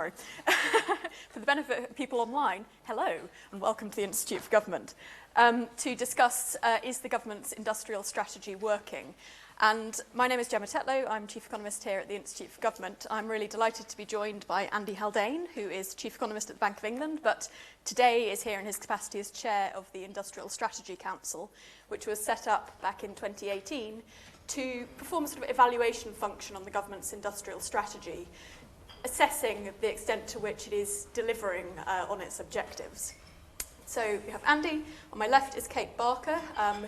For the benefit of people online, hello and welcome to the Institute for Government, to discuss is the government's industrial strategy working? And my name is Gemma Tetlow, I'm Chief Economist here at the Institute for Government. I'm really delighted to be joined by Andy Haldane, who is Chief Economist at the Bank of England, but today is here in his capacity as Chair of the Industrial Strategy Council, which was set up back in 2018 to perform a sort of evaluation function on the government's industrial strategy, assessing the extent to which it is delivering on its objectives. So we have Andy. On my left is Kate Barker,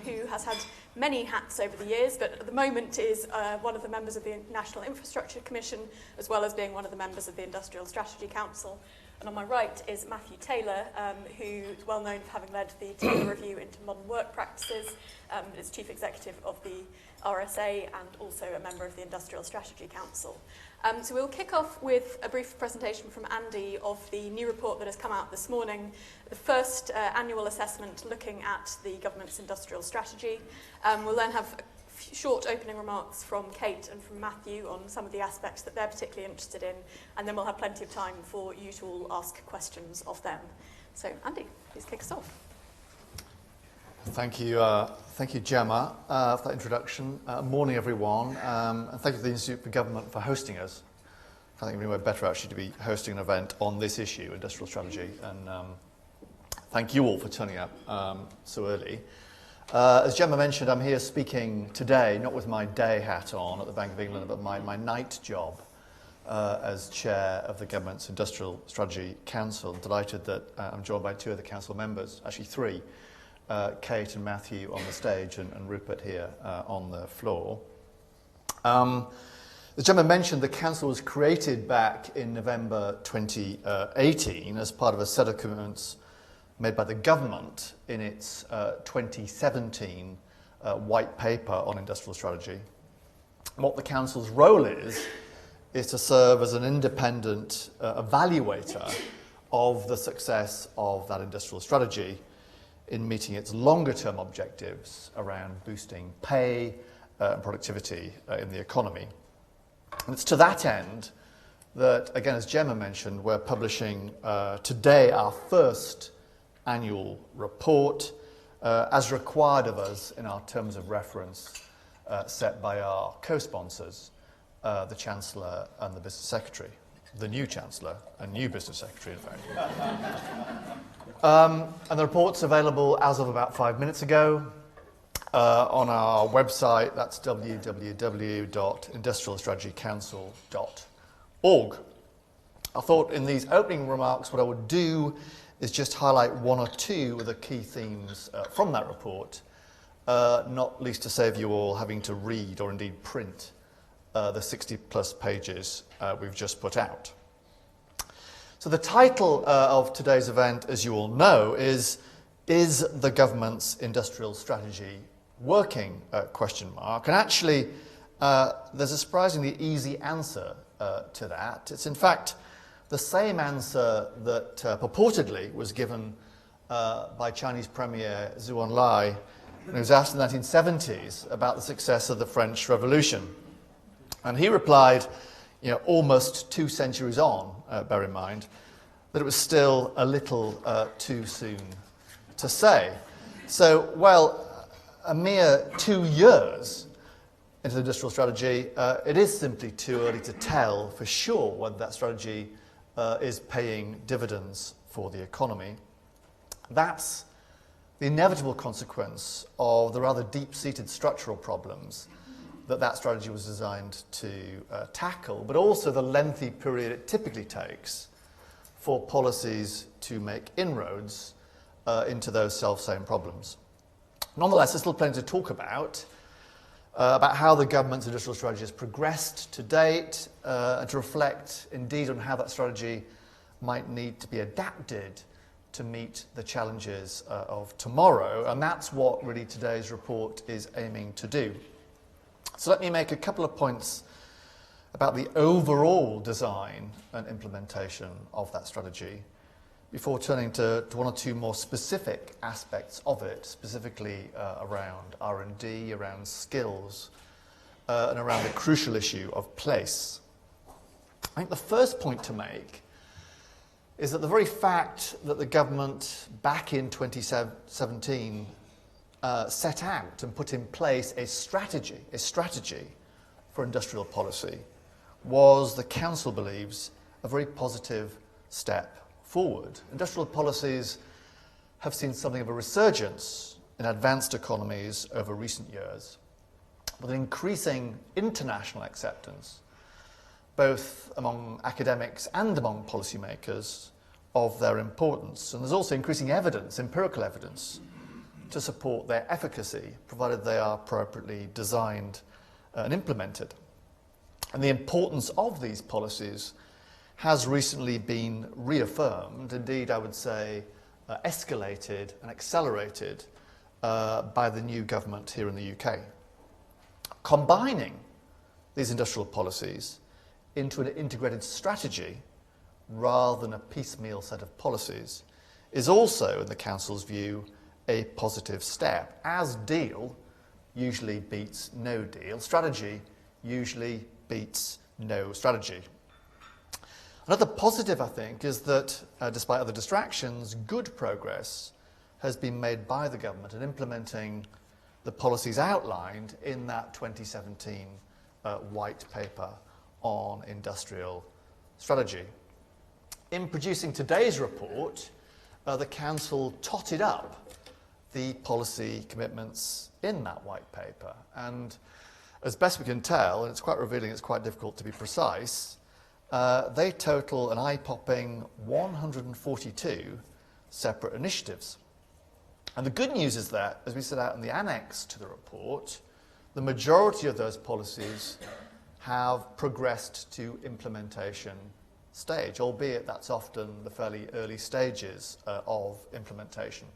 who has had many hats over the years, but at the moment is one of the members of the National Infrastructure Commission, as well as being one of the members of the Industrial Strategy Council. And on my right is Matthew Taylor, who is well known for having led the Taylor Review into Modern Work Practices, is Chief Executive of the RSA and also a member of the Industrial Strategy Council. So we'll kick off with a brief presentation from Andy of the new report that has come out this morning, the first annual assessment looking at the government's industrial strategy. We'll then have short opening remarks from Kate and from Matthew on some of the aspects that they're particularly interested in, and then we'll have plenty of time for you to all ask questions of them. So Andy, please kick us off. Thank you, Gemma, for that introduction. Morning, everyone, and thank you to the Institute for Government for hosting us. I think anywhere better actually to be hosting an event on this issue, industrial strategy, and thank you all for turning up so early. As Gemma mentioned, I'm here speaking today, not with my day hat on at the Bank of England, but my night job as Chair of the Government's Industrial Strategy Council. I'm delighted that I'm joined by two of the Council members, actually three. Kate and Matthew on the stage and Rupert here on the floor. As Gemma mentioned, the Council was created back in November 2018 as part of a set of commitments made by the government in its 2017 white paper on industrial strategy. And what the Council's role is to serve as an independent evaluator of the success of that industrial strategy in meeting its longer-term objectives around boosting pay and productivity in the economy. And it's to that end that, again, as Gemma mentioned, we're publishing today our first annual report, as required of us in our terms of reference set by our co-sponsors, the Chancellor and the Business Secretary. The new Chancellor and new Business Secretary, in fact. And the report's available as of about 5 minutes ago on our website. That's www.industrialstrategycouncil.org. I thought in these opening remarks what I would do is just highlight one or two of the key themes from that report, not least to save you all having to read or indeed print the 60-plus pages we've just put out. So the title of today's event, as you all know, is the government's industrial strategy working? And actually, there's a surprisingly easy answer to that. It's in fact the same answer that purportedly was given by Chinese Premier Zhou Enlai when he was asked in the 1970s about the success of the French Revolution. And he replied, almost 2 centuries on, bear in mind, that it was still a little too soon to say. So, well, a mere 2 years into the industrial strategy, it is simply too early to tell for sure whether that strategy is paying dividends for the economy. That's the inevitable consequence of the rather deep-seated structural problems that strategy was designed to tackle, but also the lengthy period it typically takes for policies to make inroads into those self-same problems. Nonetheless, there's still plenty to talk about how the government's industrial strategy has progressed to date, and to reflect indeed on how that strategy might need to be adapted to meet the challenges of tomorrow, and that's what really today's report is aiming to do. So let me make a couple of points about the overall design and implementation of that strategy before turning to one or two more specific aspects of it, specifically around R&D, around skills, and around the crucial issue of place. I think the first point to make is that the very fact that the government back in 2017 set out and put in place a strategy for industrial policy was, the Council believes, a very positive step forward. Industrial policies have seen something of a resurgence in advanced economies over recent years, with an increasing international acceptance, both among academics and among policymakers, of their importance. And there's also increasing evidence, empirical evidence, to support their efficacy, provided they are appropriately designed and implemented. And the importance of these policies has recently been reaffirmed, indeed I would say escalated and accelerated by the new government here in the UK. Combining these industrial policies into an integrated strategy rather than a piecemeal set of policies is also, in the Council's view, a positive step, as deal usually beats no deal. Strategy usually beats no strategy. Another positive, I think, is that despite other distractions, good progress has been made by the government in implementing the policies outlined in that 2017 white paper on industrial strategy. In producing today's report, the Council totted up the policy commitments in that white paper. And as best we can tell, and it's quite revealing, it's quite difficult to be precise, they total an eye-popping 142 separate initiatives. And the good news is that, as we set out in the annex to the report, the majority of those policies have progressed to implementation stage, albeit that's often the fairly early stages of implementation.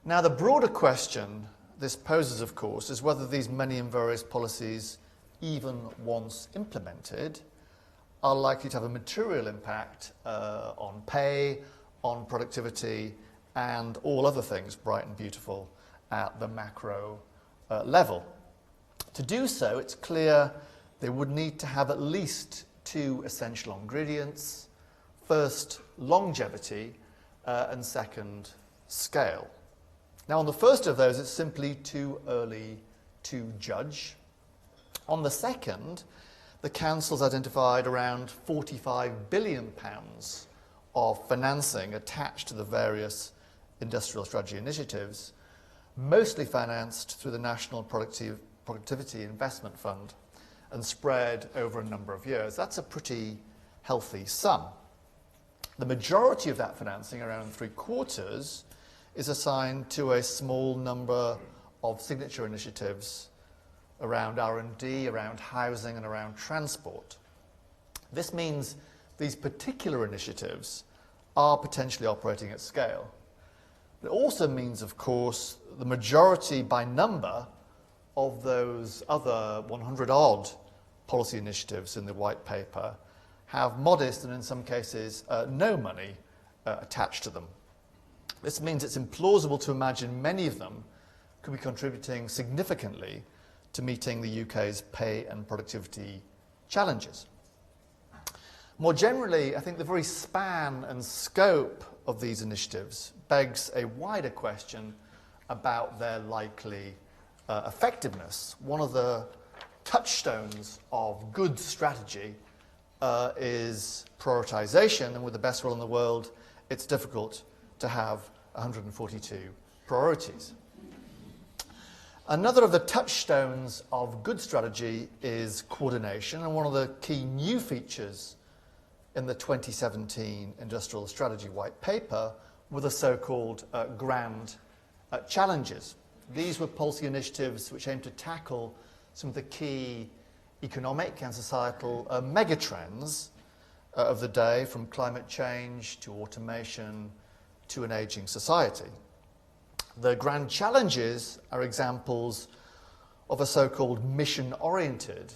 Now, the broader question this poses, of course, is whether these many and various policies, even once implemented, are likely to have a material impact on pay, on productivity, and all other things bright and beautiful at the macro level. To do so, it's clear they would need to have at least two essential ingredients. First, longevity, and second, scale. Now, on the first of those, it's simply too early to judge. On the second, the Council's identified around £45 billion of financing attached to the various industrial strategy initiatives, mostly financed through the National Productivity Investment Fund and spread over a number of years. That's a pretty healthy sum. The majority of that financing, around 3/4, is assigned to a small number of signature initiatives around R&D, around housing, and around transport. This means these particular initiatives are potentially operating at scale. It also means, of course, the majority by number of those other 100-odd policy initiatives in the white paper have modest and in some cases no money attached to them. This means it's implausible to imagine many of them could be contributing significantly to meeting the UK's pay and productivity challenges. More generally, I think the very span and scope of these initiatives begs a wider question about their likely effectiveness. One of the touchstones of good strategy is prioritisation, and with the best will in the world, it's difficult to have 142 priorities. Another of the touchstones of good strategy is coordination, and one of the key new features in the 2017 Industrial Strategy White Paper were the so-called grand challenges. These were policy initiatives which aimed to tackle some of the key economic and societal megatrends of the day, from climate change to automation to an ageing society. The grand challenges are examples of a so-called mission-oriented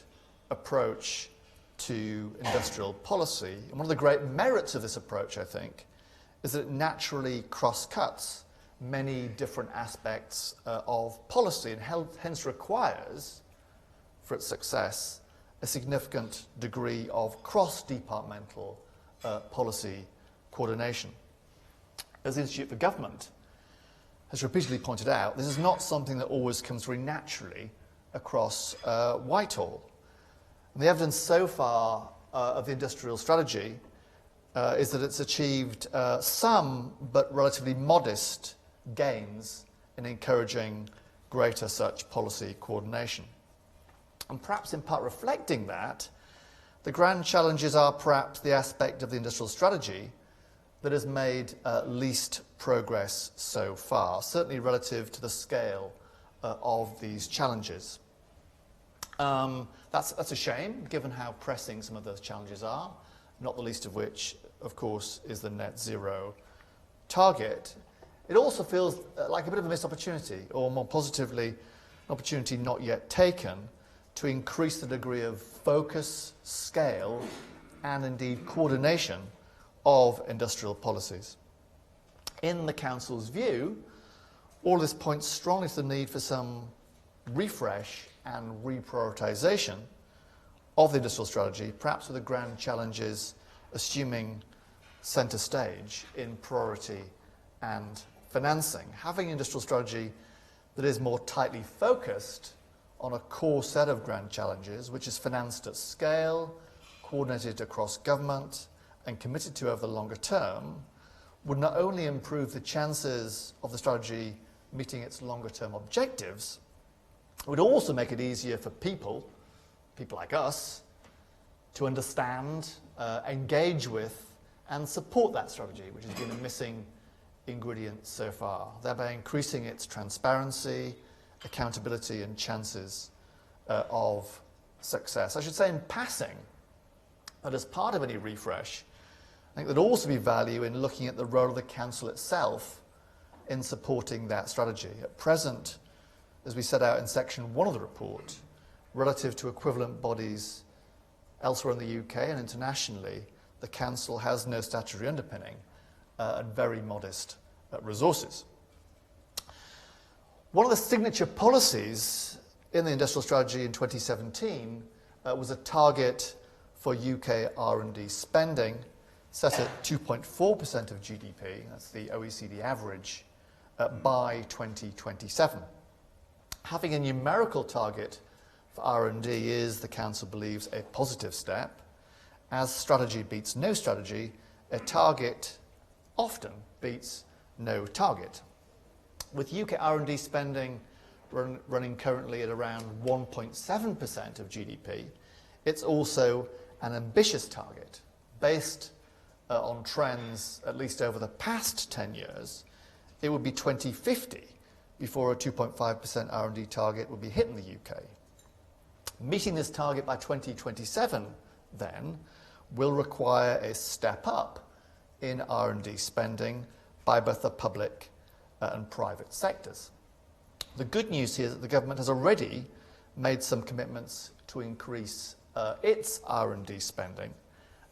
approach to industrial policy. And one of the great merits of this approach, I think, is that it naturally cross-cuts many different aspects of policy and hence requires, for its success, a significant degree of cross-departmental policy coordination. As the Institute for Government has repeatedly pointed out, this is not something that always comes very naturally across Whitehall. And the evidence so far of the industrial strategy is that it's achieved some but relatively modest gains in encouraging greater such policy coordination. And perhaps in part reflecting that, the grand challenges are perhaps the aspect of the industrial strategy that has made least progress so far, certainly relative to the scale of these challenges. That's a shame, given how pressing some of those challenges are, not the least of which, of course, is the net zero target. It also feels like a bit of a missed opportunity, or more positively, an opportunity not yet taken, to increase the degree of focus, scale, and indeed coordination of industrial policies. In the Council's view, all this points strongly to the need for some refresh and reprioritisation of the industrial strategy, perhaps with the grand challenges assuming centre stage in priority and financing. Having an industrial strategy that is more tightly focused on a core set of grand challenges, which is financed at scale, coordinated across government, and committed to over the longer term, would not only improve the chances of the strategy meeting its longer term objectives, it would also make it easier for people like us, to understand, engage with, and support that strategy, which has been a missing ingredient so far, thereby increasing its transparency, accountability, and chances of success. I should say in passing that as part of any refresh, I think there'd also be value in looking at the role of the Council itself in supporting that strategy. At present, as we set out in section 1 of the report, relative to equivalent bodies elsewhere in the UK and internationally, the Council has no statutory underpinning and very modest resources. One of the signature policies in the industrial strategy in 2017 was a target for UK R&D spending set at 2.4% of GDP, that's the OECD average, by 2027. Having a numerical target for R&D is, the Council believes, a positive step. As strategy beats no strategy, a target often beats no target. With UK R&D spending running currently at around 1.7% of GDP, it's also an ambitious target based on trends at least over the past 10 years. It would be 2050 before a 2.5% R&D target would be hit in the UK. Meeting this target by 2027, then, will require a step up in R&D spending by both the public and private sectors. The good news here is that the government has already made some commitments to increase its R&D spending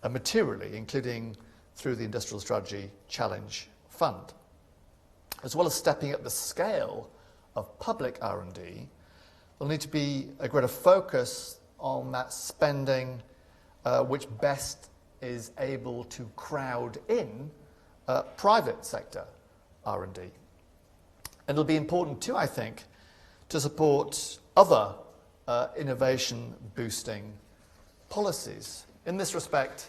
materially, including through the Industrial Strategy Challenge Fund. As well as stepping up the scale of public R&D, there'll need to be a greater focus on that spending which best is able to crowd in private sector R&D. And it'll be important too, I think, to support other innovation-boosting policies. In this respect,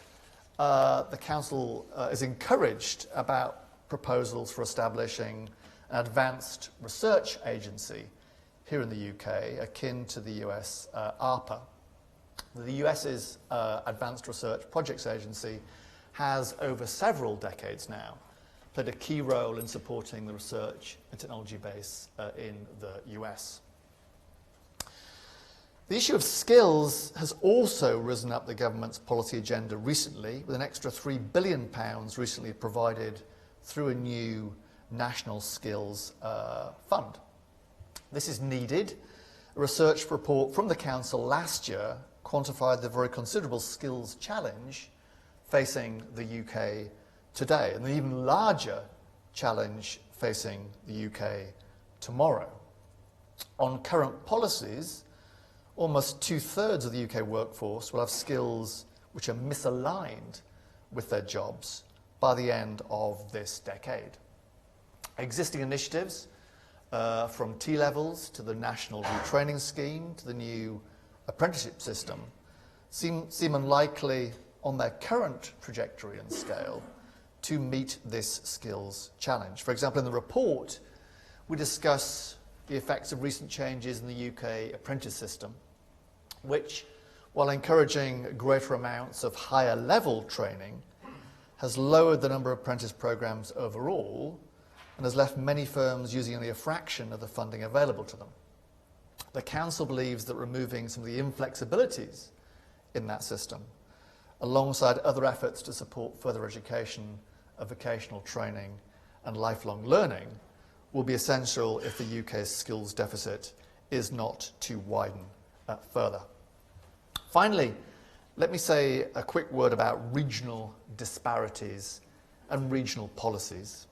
the Council is encouraged about proposals for establishing an advanced research agency here in the UK, akin to the US ARPA. The US's Advanced Research Projects Agency has, over several decades now, played a key role in supporting the research and technology base in the US. The issue of skills has also risen up the government's policy agenda recently, with an extra £3 billion recently provided through a new national skills fund. This is needed. A research report from the Council last year quantified the very considerable skills challenge facing the UK today, and the even larger challenge facing the UK tomorrow. On current policies, almost 2/3 of the UK workforce will have skills which are misaligned with their jobs by the end of this decade. Existing initiatives, from T-levels to the National Retraining Scheme to the new apprenticeship system, seem unlikely on their current trajectory and scale to meet this skills challenge. For example, in the report, we discuss the effects of recent changes in the UK apprentice system, which, while encouraging greater amounts of higher level training, has lowered the number of apprentice programs overall and has left many firms using only a fraction of the funding available to them. The Council believes that removing some of the inflexibilities in that system, alongside other efforts to support further education, vocational training and lifelong learning, will be essential if the UK's skills deficit is not to widen further. Finally, let me say a quick word about regional disparities and regional policies.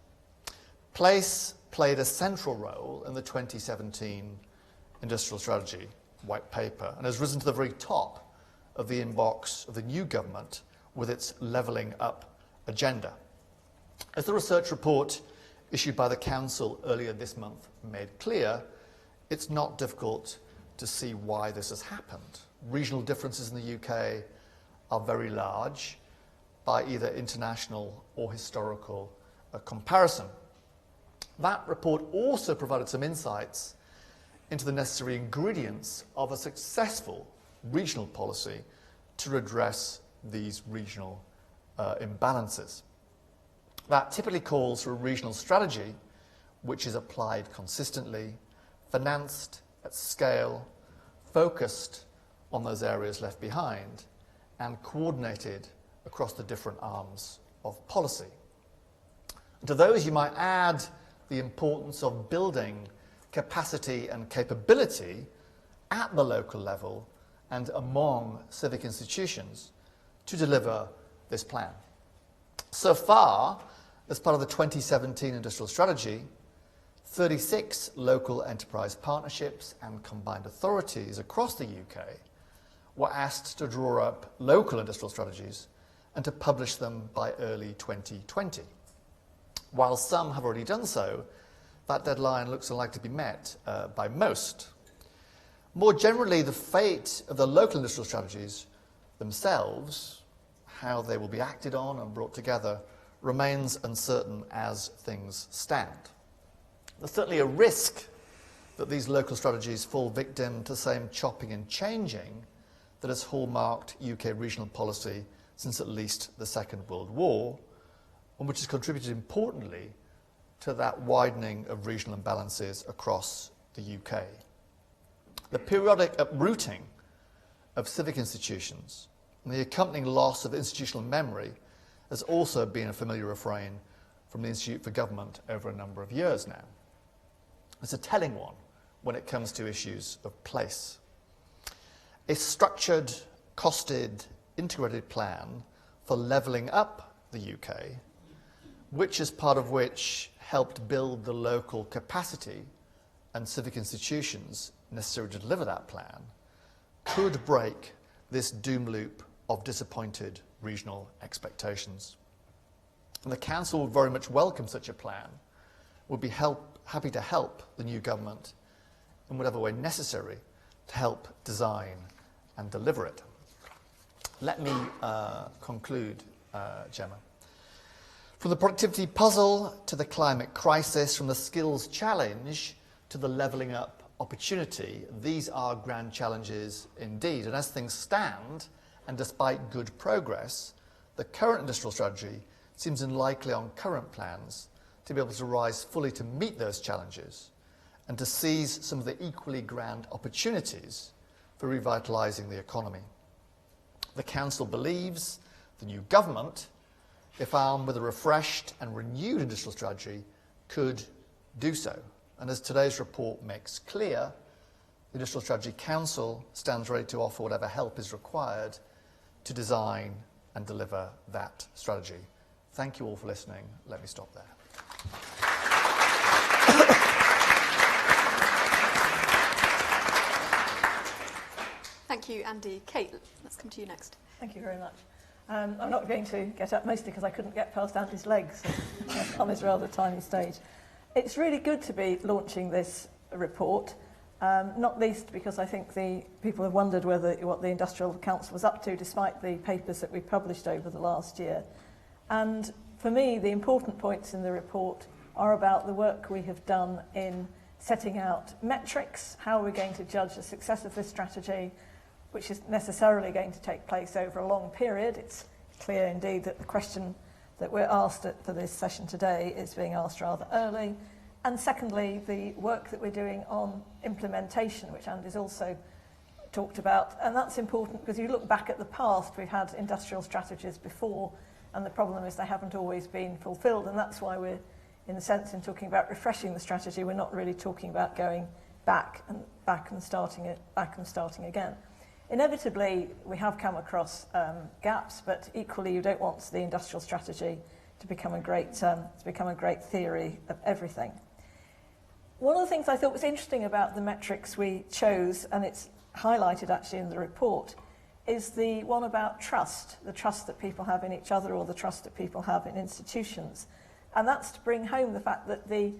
Place played a central role in the 2017 Industrial Strategy White Paper and has risen to the very top of the inbox of the new government with its levelling up agenda. As the research report issued by the Council earlier this month made clear, it's not difficult to see why this has happened. Regional differences in the UK are very large by either international or historical comparison. That report also provided some insights into the necessary ingredients of a successful regional policy to address these regional imbalances. That typically calls for a regional strategy which is applied consistently, financed at scale, focused on those areas left behind, and coordinated across the different arms of policy. And to those you might add the importance of building capacity and capability at the local level and among civic institutions to deliver this plan. So far, as part of the 2017 Industrial Strategy, 36 local enterprise partnerships and combined authorities across the UK were asked to draw up local industrial strategies and to publish them by early 2020. While some have already done so, that deadline looks unlikely to be met by most. More generally, the fate of the local industrial strategies themselves, how they will be acted on and brought together, remains uncertain as things stand. There's certainly a risk that these local strategies fall victim to the same chopping and changing that has hallmarked UK regional policy since at least the Second World War, and which has contributed importantly to that widening of regional imbalances across the UK. The periodic uprooting of civic institutions and the accompanying loss of institutional memory has also been a familiar refrain from the Institute for Government over a number of years now. It's a telling one when it comes to issues of place. A structured, costed, integrated plan for levelling up the UK, which is part of which helped build the local capacity and civic institutions necessary to deliver that plan, could break this doom loop of disappointed regional expectations. And the Council would very much welcome such a plan, would be happy to help the new government in whatever way necessary to help design and deliver it. Let me conclude, Gemma. From the productivity puzzle to the climate crisis, from the skills challenge to the levelling up opportunity, these are grand challenges indeed. And as things stand, and despite good progress, the current industrial strategy seems unlikely on current plans to be able to rise fully to meet those challenges and to seize some of the equally grand opportunities for revitalising the economy. The Council believes the new government, if armed with a refreshed and renewed industrial strategy, could do so. And as today's report makes clear, the Industrial Strategy Council stands ready to offer whatever help is required to design and deliver that strategy. Thank you all for listening. Let me stop there. Thank you, Andy. Kate, let's come to you next. Thank you very much. I'm not going to get up, mostly because I couldn't get past Andy's legs on this rather tiny stage. It's really good to be launching this report, not least because I think the people have wondered what the Industrial Council was up to, despite the papers that we published over the last year. And for me, the important points in the report are about the work we have done in setting out metrics, how we're going to judge the success of this strategy, which is necessarily going to take place over a long period. It's clear indeed that the question that we're asked for this session today is being asked rather early. And secondly, the work that we're doing on implementation, which Andy's also talked about. And that's important because you look back at the past, we've had industrial strategies before, and the problem is they haven't always been fulfilled. And that's why we're, in a sense, in talking about refreshing the strategy, we're not really talking about going back and starting again. Inevitably, we have come across gaps, but equally, you don't want the industrial strategy to become a great theory of everything. One of the things I thought was interesting about the metrics we chose, and it's highlighted actually in the report, is the one about trust, the trust that people have in each other or the trust that people have in institutions. And that's to bring home the fact that the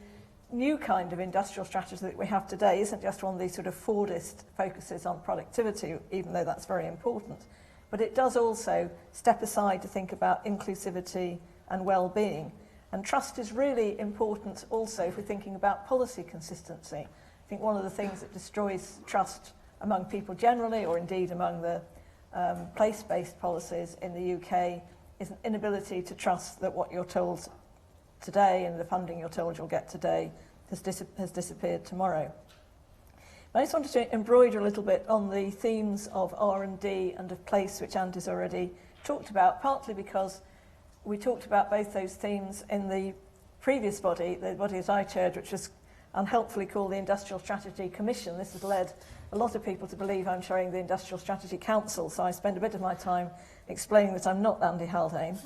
new kind of industrial strategy that we have today isn't just one of these sort of Fordist focuses on productivity, even though that's very important, but it does also step aside to think about inclusivity and well-being. And trust is really important also if we're thinking about policy consistency. I think one of the things that destroys trust among people generally, or indeed among the place-based policies in the UK, is an inability to trust that what you're told today and the funding you're told you'll get today has disappeared tomorrow. I just wanted to embroider a little bit on the themes of R&D and of place, which Andy's already talked about, partly because we talked about both those themes in the previous body, the body that I chaired, which was unhelpfully called the Industrial Strategy Commission. This has led a lot of people to believe I'm chairing the Industrial Strategy Council, so I spend a bit of my time explaining that I'm not Andy Haldane.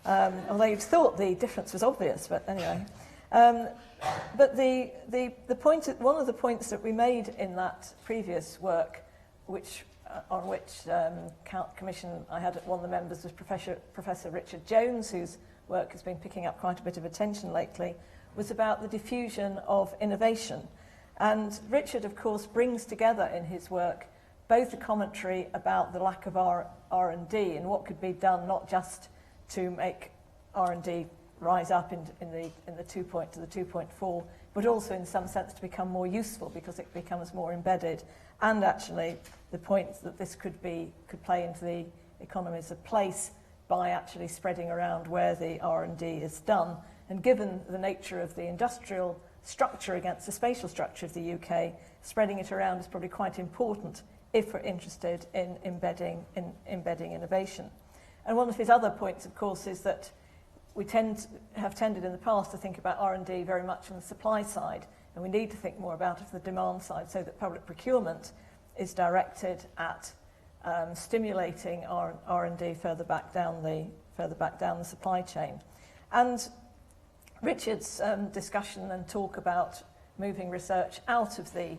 Although you'd thought the difference was obvious, but anyway. But the point, one of the points that we made in that previous work, on which commission I had one of the members was Professor Richard Jones, whose work has been picking up quite a bit of attention lately, was about the diffusion of innovation. And Richard, of course, brings together in his work both a commentary about the lack of R&D and what could be done, not just to make R&D rise up in the 2 to the 2.4, but also in some sense to become more useful because it becomes more embedded. And actually, the point that this could play into the economies of place by actually spreading around where the R&D is done. And given the nature of the industrial structure against the spatial structure of the UK, spreading it around is probably quite important if we're interested in embedding innovation. And one of his other points, of course, is that we have tended in the past to think about R&D very much on the supply side, and we need to think more about it from the demand side so that public procurement is directed at stimulating R&D further back down the supply chain. And Richard's discussion and talk about moving research out of the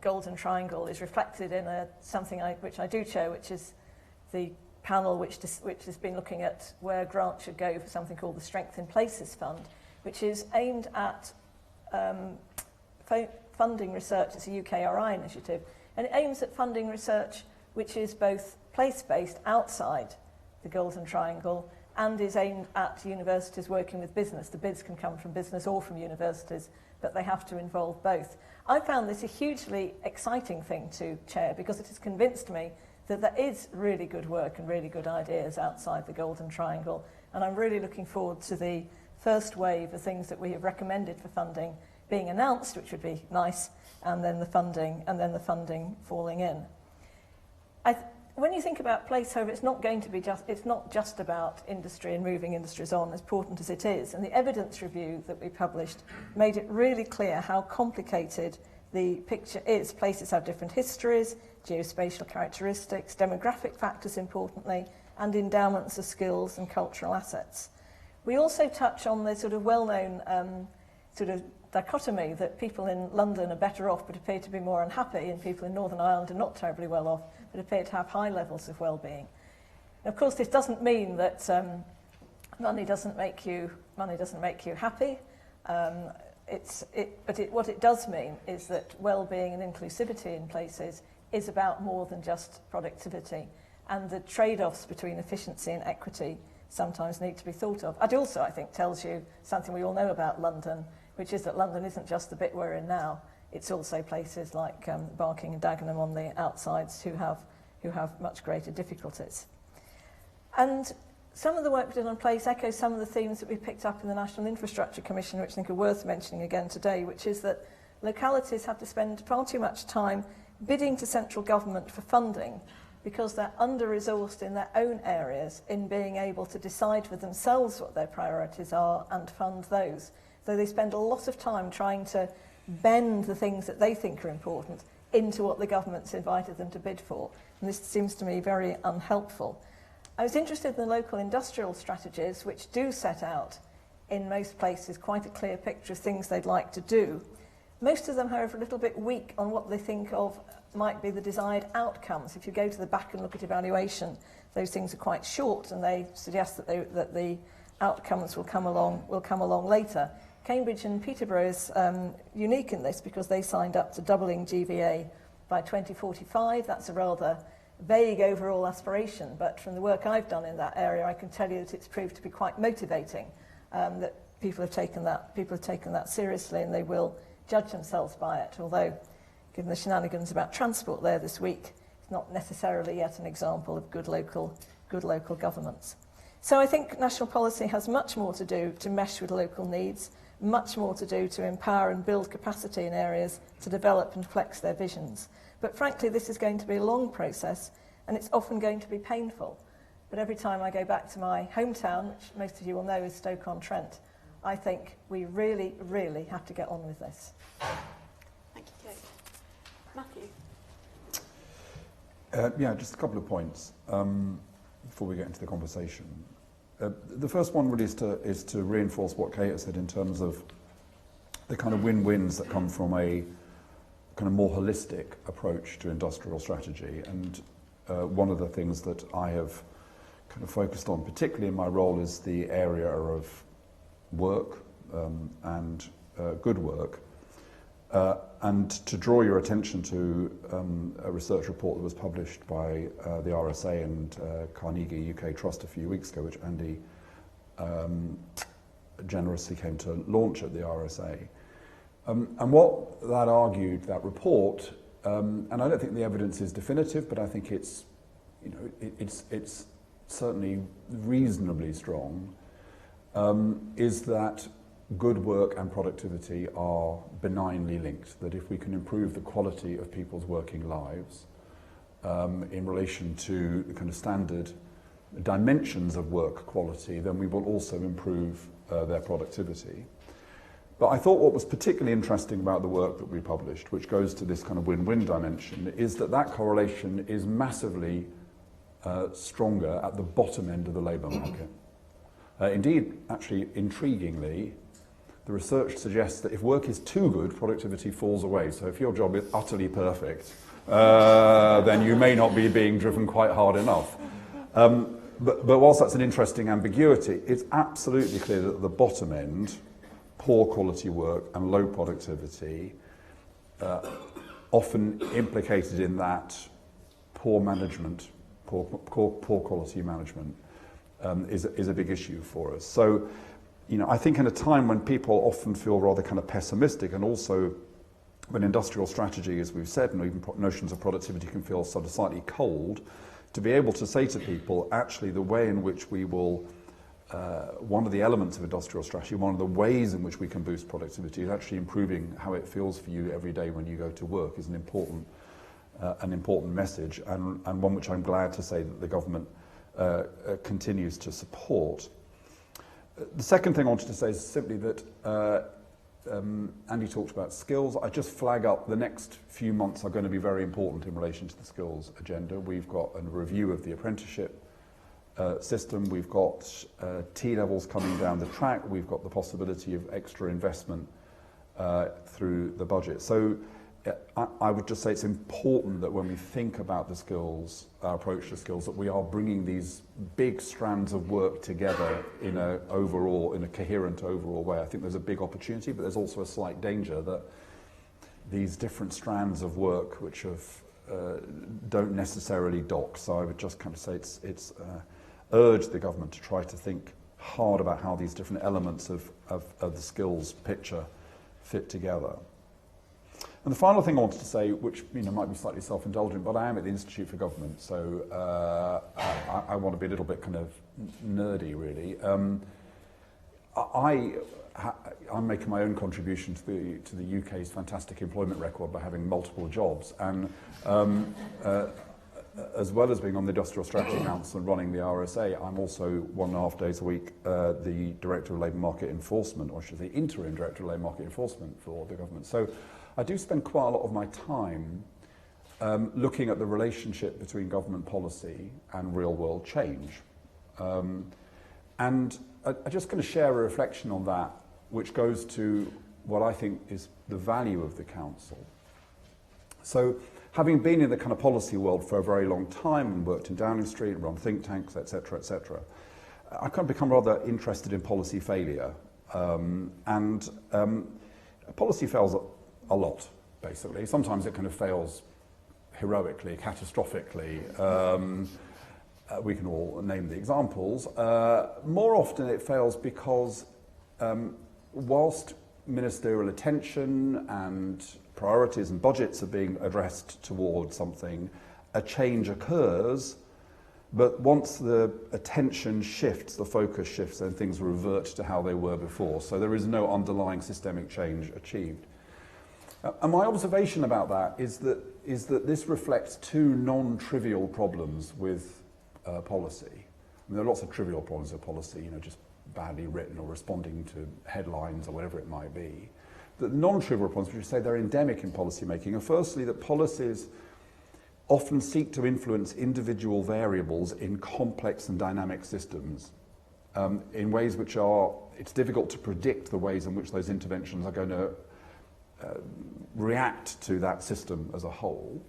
Golden Triangle is reflected in something which I do chair, which is the panel which has been looking at where grants should go for something called the Strength in Places Fund, which is aimed at funding research. It's a UKRI initiative, and it aims at funding research which is both place-based outside the Golden Triangle and is aimed at universities working with business. The bids can come from business or from universities, but they have to involve both. I found this a hugely exciting thing to chair because it has convinced me that there is really good work and really good ideas outside the Golden Triangle, and I'm really looking forward to the first wave of things that we have recommended for funding being announced, which would be nice, and then the funding falling in. When you think about place, however, it's not just about industry and moving industries on, as important as it is. And the evidence review that we published made it really clear how complicated the picture is. Places have different histories, geospatial characteristics, demographic factors importantly, and endowments of skills and cultural assets. We also touch on the sort of well-known sort of dichotomy that people in London are better off but appear to be more unhappy, and people in Northern Ireland are not terribly well off but appear to have high levels of well-being. Of course, this doesn't mean that money doesn't make you happy. What it does mean is that well-being and inclusivity in places is about more than just productivity, and the trade-offs between efficiency and equity sometimes need to be thought of. It also, I think, tells you something we all know about London, which is that London isn't just the bit we're in now. It's also places like Barking and Dagenham on the outsides who have much greater difficulties. And some of the work we did on place echoes some of the themes that we picked up in the National Infrastructure Commission, which I think are worth mentioning again today, which is that localities have to spend far too much time bidding to central government for funding because they're under-resourced in their own areas in being able to decide for themselves what their priorities are and fund those. So they spend a lot of time trying to bend the things that they think are important into what the government's invited them to bid for. And this seems to me very unhelpful. I was interested in the local industrial strategies, which do set out, in most places, quite a clear picture of things they'd like to do. Most of them, however, are a little bit weak on what they think of might be the desired outcomes. If you go to the back and look at evaluation, those things are quite short, and they suggest that the outcomes will come along later. Cambridge and Peterborough is unique in this because they signed up to doubling GVA by 2045. That's a rather vague overall aspiration, but from the work I've done in that area, I can tell you that it's proved to be quite motivating, that people have taken that seriously, and they will judge themselves by it, although given the shenanigans about transport there this week, it's not necessarily yet an example of good local governments. So I think national policy has much more to do to mesh with local needs, much more to do to empower and build capacity in areas to develop and flex their visions. But frankly, this is going to be a long process, and it's often going to be painful. But every time I go back to my hometown, which most of you will know is Stoke-on-Trent, I think we really, really have to get on with this. Thank you, Kate. Matthew? Yeah, just a couple of points before we get into the conversation. The first one really is to reinforce what Kate has said in terms of the kind of win-wins that come from a kind of more holistic approach to industrial strategy. And one of the things that I have kind of focused on, particularly in my role, is the area of work and good work. And to draw your attention to a research report that was published by the RSA and Carnegie UK Trust a few weeks ago, which Andy generously came to launch at the RSA. And what that argued, that report, and I don't think the evidence is definitive, but I think it's certainly reasonably strong, is that good work and productivity are benignly linked, that if we can improve the quality of people's working lives in relation to the kind of standard dimensions of work quality, then we will also improve their productivity. But I thought what was particularly interesting about the work that we published, which goes to this kind of win-win dimension, is that that correlation is massively stronger at the bottom end of the labour market. Indeed, actually, intriguingly, the research suggests that if work is too good, productivity falls away. So if your job is utterly perfect, then you may not be being driven quite hard enough. But whilst that's an interesting ambiguity, it's absolutely clear that at the bottom end, poor quality work and low productivity, often implicated in that poor management, poor quality management, is a big issue for us. So, I think in a time when people often feel rather kind of pessimistic, and also when industrial strategy, as we've said, and even notions of productivity can feel sort of slightly cold, to be able to say to people, actually the way in which we will, one of the elements of industrial strategy, one of the ways in which we can boost productivity is actually improving how it feels for you every day when you go to work, is an important message, and one which I'm glad to say that the government continues to support. The second thing I wanted to say is simply that Andy talked about skills. I just flag up the next few months are going to be very important in relation to the skills agenda. We've got a review of the apprenticeship system. We've got T-levels coming down the track. We've got the possibility of extra investment through the budget. So I would just say it's important that when we think about the skills, our approach to skills, that we are bringing these big strands of work together in a coherent overall way. I think there's a big opportunity, but there's also a slight danger that these different strands of work, which don't necessarily dock. So I would just kind of say it's urge the government to try to think hard about how these different elements of the skills picture fit together. And the final thing I wanted to say, which might be slightly self-indulgent, but I am at the Institute for Government, so I want to be a little bit kind of nerdy, really. I'm making my own contribution to the UK's fantastic employment record by having multiple jobs, and as well as being on the Industrial Strategy Council and running the RSA, I'm also 1.5 days a week the Director of Labour Market Enforcement, or should I say Interim Director of Labour Market Enforcement for the government. So I do spend quite a lot of my time looking at the relationship between government policy and real-world change. And I'm just going to share a reflection on that, which goes to what I think is the value of the council. So, having been in the kind of policy world for a very long time and worked in Downing Street and run think tanks, etc., I kind of become rather interested in policy failure. Policy fails a lot, basically. Sometimes it kind of fails heroically, catastrophically. We can all name the examples. More often it fails because whilst ministerial attention and priorities and budgets are being addressed towards something, a change occurs, but once the attention shifts, the focus shifts, then things revert to how they were before. So there is no underlying systemic change achieved. And my observation about that is that this reflects two non-trivial problems with policy. I mean, there are lots of trivial problems with policy, just badly written or responding to headlines or whatever it might be. The non-trivial problems, which we say they're endemic in policy making, are firstly that policies often seek to influence individual variables in complex and dynamic systems in ways which it's difficult to predict the ways in which those interventions are going to react to that system as a whole.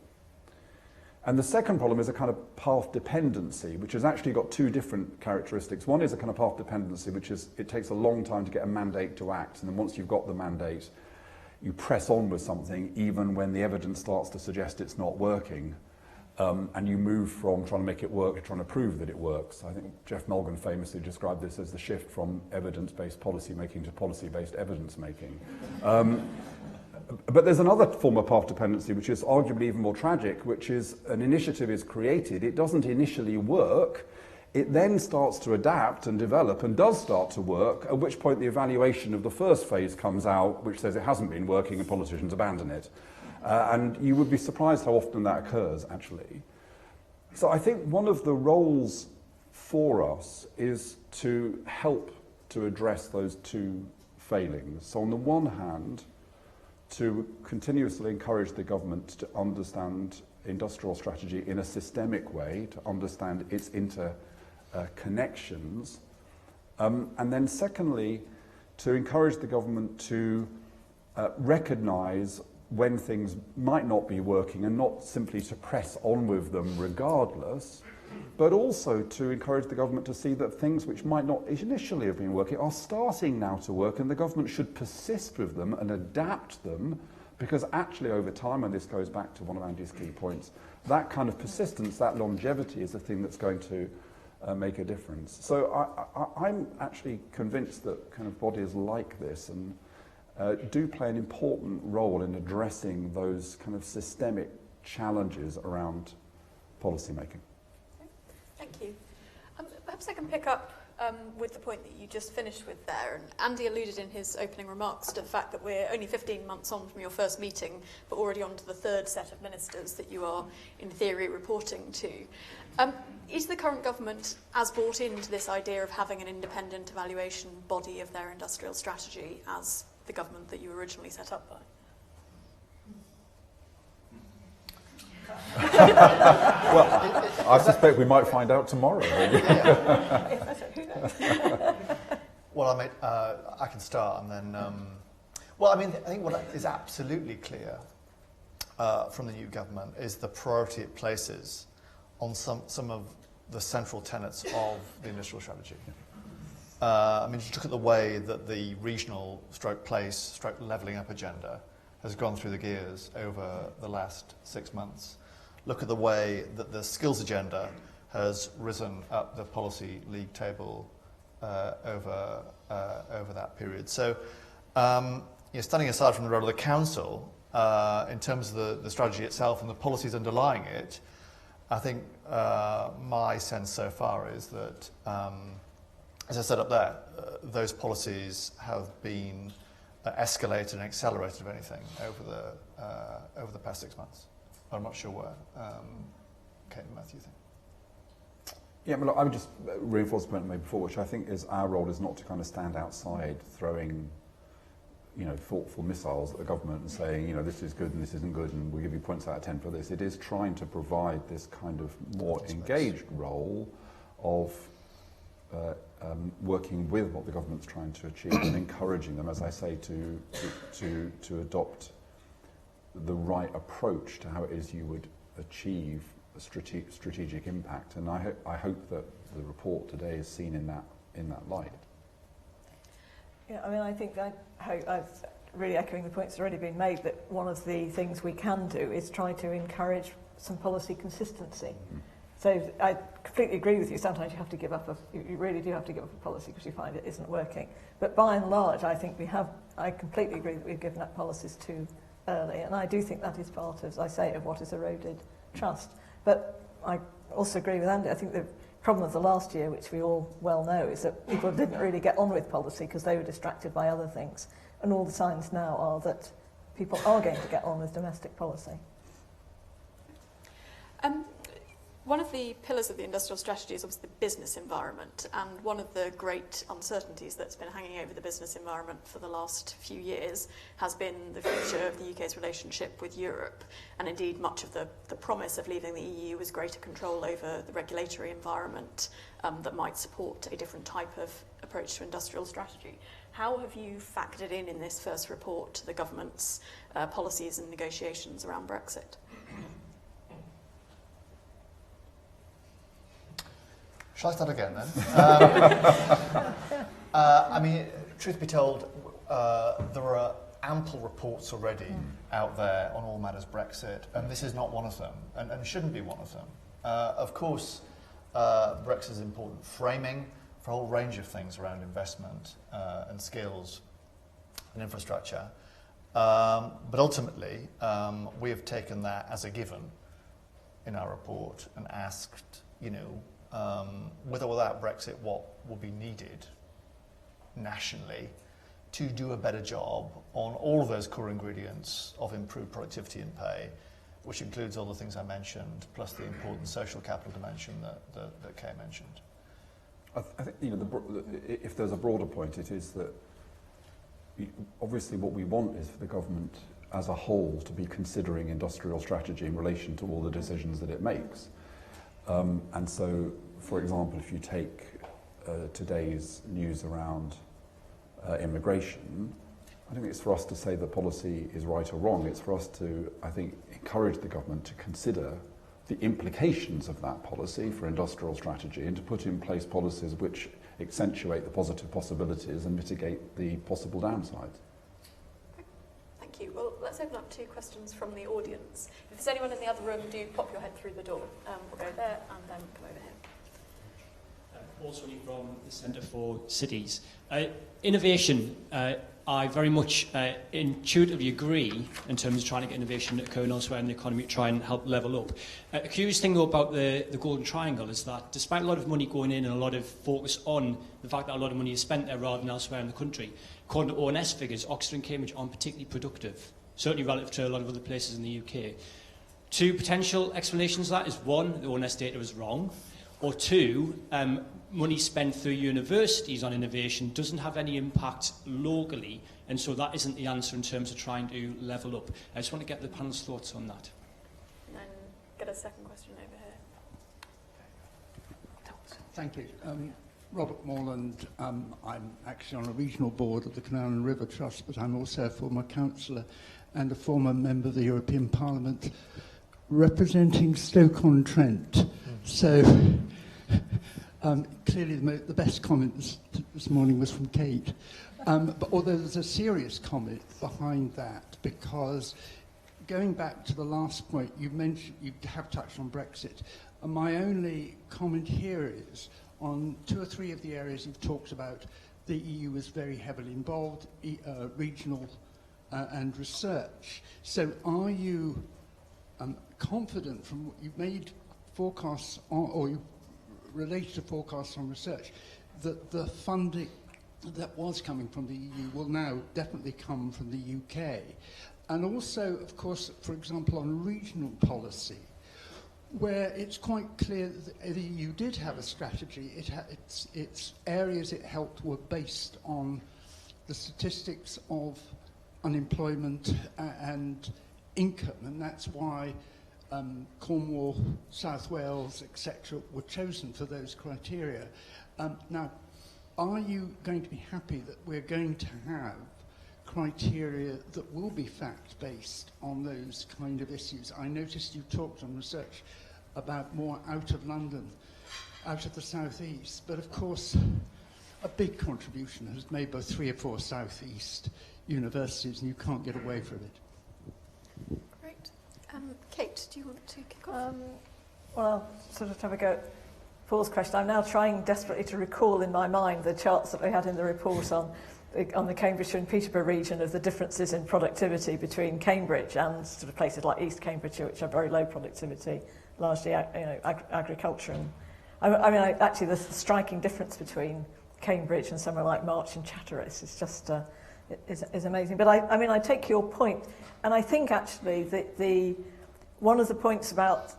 And the second problem is a kind of path dependency, which has actually got two different characteristics. One is a kind of path dependency, which is it takes a long time to get a mandate to act, and then once you've got the mandate, you press on with something even when the evidence starts to suggest it's not working, and you move from trying to make it work to trying to prove that it works. I think Jeff Mulgan famously described this as the shift from evidence-based policy making to policy-based evidence making. But there's another form of path dependency which is arguably even more tragic, which is an initiative is created, it doesn't initially work, it then starts to adapt and develop and does start to work, at which point the evaluation of the first phase comes out, which says it hasn't been working and politicians abandon it. And you would be surprised how often that occurs, actually. So I think one of the roles for us is to help to address those two failings. So on the one hand, to continuously encourage the government to understand industrial strategy in a systemic way, to understand its interconnections, and then secondly, to encourage the government to recognise when things might not be working and not simply to press on with them regardless, but also to encourage the government to see that things which might not initially have been working are starting now to work, and the government should persist with them and adapt them, because actually over time, and this goes back to one of Andy's key points, that kind of persistence, that longevity is the thing that's going to make a difference. So I'm actually convinced that kind of bodies like this and do play an important role in addressing those kind of systemic challenges around policy making. Thank you. Perhaps I can pick up with the point that you just finished with there. And Andy alluded in his opening remarks to the fact that we're only 15 months on from your first meeting, but already on to the third set of ministers that you are, in theory, reporting to. Is the current government as bought into this idea of having an independent evaluation body of their industrial strategy as the government that you originally set up by? Well, I suspect we might find out tomorrow. Well, I can start and then... well, I mean, I think what is absolutely clear from the new government is the priority it places on some of the central tenets of the industrial strategy. I mean, just look at the way that the regional place levelling up agenda has gone through the gears over the last 6 months. Look at the way that the skills agenda has risen up the policy league table over that period. So, standing aside from the role of the council, in terms of the strategy itself and the policies underlying it, I think my sense so far is that, as I said up there, those policies have been escalated and accelerated, if anything, over the past 6 months. I'm not sure where Kate and Matthew think. Yeah, but look, I would just reinforce the point I made before, which I think is our role is not to kind of stand outside throwing, thoughtful missiles at the government and saying, this is good and this isn't good and we'll give you points out of 10 for this. It is trying to provide this kind of more engaged role of working with what the government's trying to achieve and encouraging them, as I say, to adopt the right approach to how it is you would achieve a strategic impact. And I hope that the report today is seen in that light. Yeah, I mean, I think I'm really echoing the points that have already been made, that one of the things we can do is try to encourage some policy consistency. Mm-hmm. So I completely agree with you. Sometimes you have to give up you really do have to give up a policy because you find it isn't working. But by and large, I think I completely agree that we've given up policies too early. And I do think that is part, as I say, of what has eroded trust. But I also agree with Andy. I think the problem of the last year, which we all well know, is that people didn't really get on with policy because they were distracted by other things. And all the signs now are that people are going to get on with domestic policy. One of the pillars of the industrial strategy is obviously the business environment, and one of the great uncertainties that's been hanging over the business environment for the last few years has been the future of the UK's relationship with Europe, and indeed much of the promise of leaving the EU was greater control over the regulatory environment that might support a different type of approach to industrial strategy. How have you factored in this first report the government's policies and negotiations around Brexit? Shall I start again then? I mean, truth be told, there are ample reports already out there on all matters Brexit, and this is not one of them, and shouldn't be one of them. Of course, Brexit is important framing for a whole range of things around investment and skills and infrastructure. But ultimately, we have taken that as a given in our report and asked, with or without Brexit, what will be needed nationally to do a better job on all of those core ingredients of improved productivity and pay, which includes all the things I mentioned, plus the important social capital dimension that Kay mentioned. I think if there's a broader point, it is that obviously what we want is for the government as a whole to be considering industrial strategy in relation to all the decisions that it makes. And so, for example, if you take today's news around immigration, I don't think it's for us to say the policy is right or wrong. It's for us to, I think, encourage the government to consider the implications of that policy for industrial strategy and to put in place policies which accentuate the positive possibilities and mitigate the possible downsides. Thank you. Well, let's open up to questions from the audience. If there's anyone in the other room, do pop your head through the door. We'll go there and then come over here. Paul Swinney from the Centre for Cities. Innovation, I very much intuitively agree in terms of trying to get innovation occurring elsewhere in the economy to try and help level up. A curious thing though about the Golden Triangle is that despite a lot of money going in and a lot of focus on the fact that a lot of money is spent there rather than elsewhere in the country, according to ONS figures, Oxford and Cambridge aren't particularly productive, certainly relative to a lot of other places in the UK. Two potential explanations of that is one, the ONS data is wrong, or two, money spent through universities on innovation doesn't have any impact locally, and so that isn't the answer in terms of trying to level up. I just want to get the panel's thoughts on that. And then get a second question over here. Thank you. Robert Morland. I'm actually on a regional board of the Canal and River Trust, but I'm also a former councillor and a former member of the European Parliament representing Stoke-on-Trent. So clearly the best comment this morning was from Kate. But although there's a serious comment behind that, because going back to the last point, you have touched on Brexit. And my only comment here is on 2 or 3 of the areas you've talked about, the EU is very heavily involved, regional and research. So are you confident from what you've made forecasts on, or you related to forecasts on research, that the funding that was coming from the EU will now definitely come from the UK? And also, of course, for example, on regional policy, where it's quite clear that the EU did have a strategy. Its areas it helped were based on the statistics of unemployment and income, and that's why Cornwall, South Wales, etc. were chosen for those criteria. Now, are you going to be happy that we're going to have criteria that will be fact-based on those kind of issues? I noticed you talked on research about more out of London, out of the southeast, but of course a big contribution has made by 3 or 4 southeast universities, and you can't get away from it. Great. Kate, do you want to kick off? Well, I'll sort of have a go at Paul's question. I'm now trying desperately to recall in my mind the charts that we had in the report on the Cambridgeshire and Peterborough region of the differences in productivity between Cambridge and sort of places like East Cambridgeshire, which are very low productivity, largely agriculture. And actually the striking difference between Cambridge and somewhere like March and Chatteris is just is amazing. But I take your point, and I think actually that one of the points about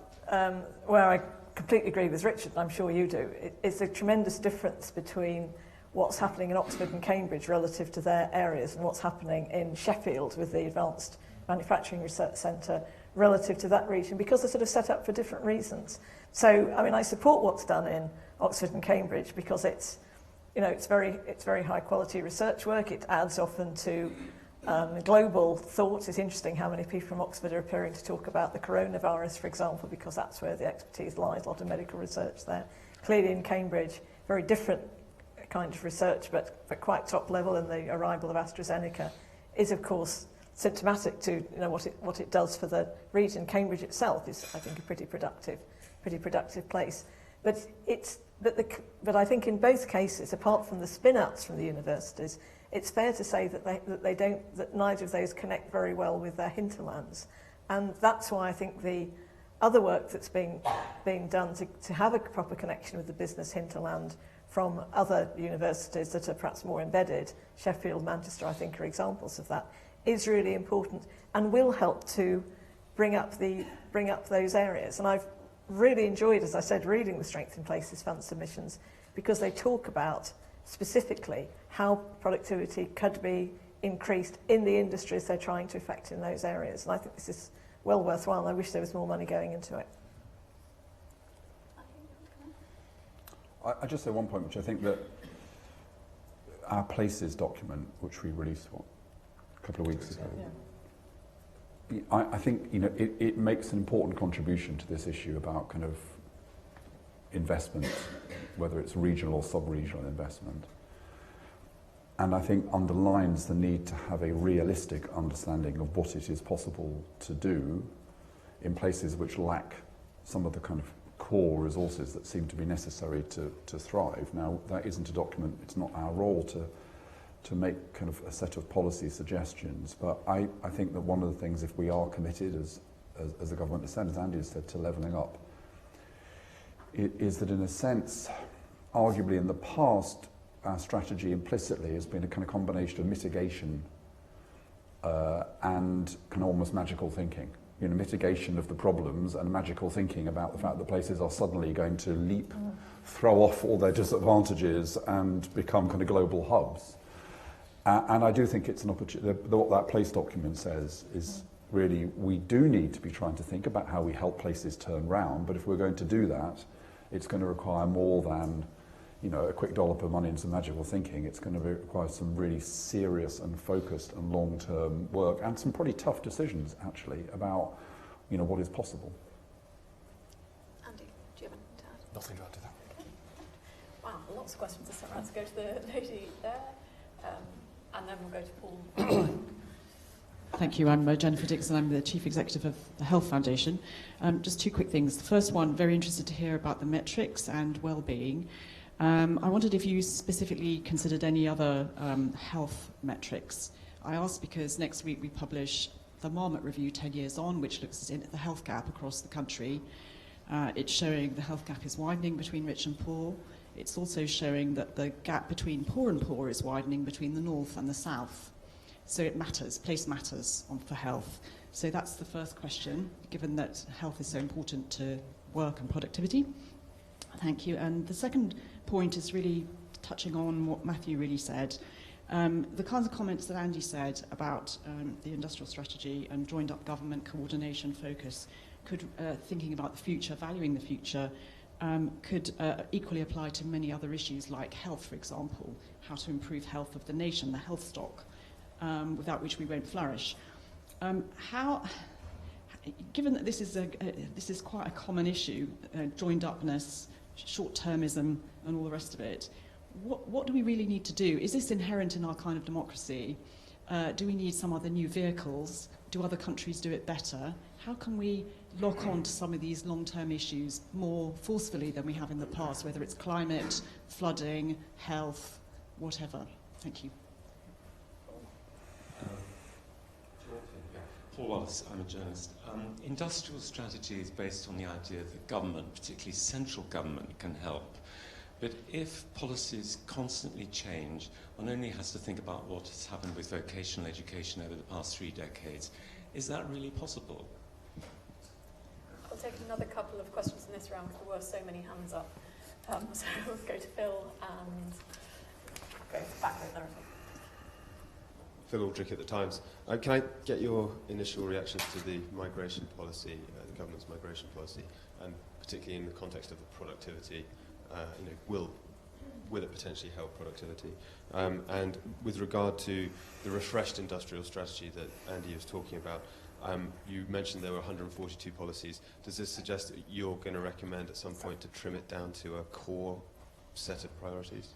where I completely agree with Richard, and I'm sure you do, is the tremendous difference between what's happening in Oxford and Cambridge relative to their areas and what's happening in Sheffield with the Advanced Manufacturing Research Centre relative to that region, because they're sort of set up for different reasons. So, I support what's done in Oxford and Cambridge because it's very high quality research work. It adds often to global thought. It's interesting how many people from Oxford are appearing to talk about the coronavirus, for example, because that's where the expertise lies, a lot of medical research there. Clearly in Cambridge, very different kind of research, but quite top level, and the arrival of AstraZeneca is, of course, symptomatic to what it does for the region. Cambridge itself is, I think, a pretty productive place. But I think in both cases, apart from the spin-outs from the universities, it's fair to say that neither of those connect very well with their hinterlands, and that's why I think the other work that's being done to have a proper connection with the business hinterland from other universities that are perhaps more embedded, Sheffield, Manchester, I think, are examples of that, is really important and will help to bring up those areas. And I've really enjoyed, as I said, reading the Strength in Places Fund submissions, because they talk about specifically how productivity could be increased in the industries they're trying to affect in those areas. And I think this is well worthwhile, and I wish there was more money going into it. I just say one point, which I think that our Places document, which we released a couple of weeks ago, I think it makes an important contribution to this issue about kind of investment, whether it's regional or sub-regional investment, and I think underlines the need to have a realistic understanding of what it is possible to do in places which lack some of the kind of core resources that seem to be necessary to thrive. Now, that isn't a document, it's not our role to make kind of a set of policy suggestions, but I think that one of the things, if we are committed, as the government has said, as Andy has said, to levelling up, is that in a sense, arguably in the past, our strategy implicitly has been a kind of combination of mitigation and kind of almost magical thinking. Mitigation of the problems and magical thinking about the fact that places are suddenly going to throw off all their disadvantages and become kind of global hubs. And I do think it's an opportunity. What that place document says is really we do need to be trying to think about how we help places turn round, but if we're going to do that, it's going to require more than you know, a quick dollop of money and some magical thinking. It's going to require some really serious and focused and long-term work and some pretty tough decisions, actually, about, you know, what is possible. Andy, do you have anything to add? Nothing to add to that. Okay. Wow, lots of questions this time around. Let's go to the lady there, and then we'll go to Paul. Thank you. I'm Jennifer Dixon. I'm the Chief Executive of the Health Foundation. Just two quick things. The first one, very interested to hear about the metrics and well-being. I wondered if you specifically considered any other health metrics. I asked because next week we publish the Marmot Review 10 years on, which looks at the health gap across the country. It's showing the health gap is widening between rich and poor. It's also showing that the gap between poor and poor is widening between the north and the south. So it matters, place matters for health. So that's the first question, given that health is so important to work and productivity. Thank you. And the second point is really touching on what Matthew really said. The kinds of comments that Andy said about the industrial strategy and joined up government coordination focus could, thinking about the future, valuing the future, could equally apply to many other issues like health, for example, how to improve health of the nation, the health stock, without which we won't flourish. Given that this is quite a common issue, joined upness, short-termism, and all the rest of it, what do we really need to do? Is this inherent in our kind of democracy? Do we need some other new vehicles? Do other countries do it better? How can we lock on to some of these long-term issues more forcefully than we have in the past, whether it's climate, flooding, health, whatever? Thank you. Paul Wallace, I'm a journalist. Industrial strategy is based on the idea that government, particularly central government, can help. But if policies constantly change, one only has to think about what has happened with vocational education over the past 3 decades. Is that really possible? I'll take another couple of questions in this round because there were so many hands up. So we'll go to Phil and go back over there. Phil Aldrich at The Times. Can I get your initial reactions to the migration policy, the government's migration policy, and particularly in the context of the productivity, will it potentially help productivity? And with regard to the refreshed industrial strategy that Andy was talking about, you mentioned there were 142 policies. Does this suggest that you're going to recommend at some point to trim it down to a core set of priorities?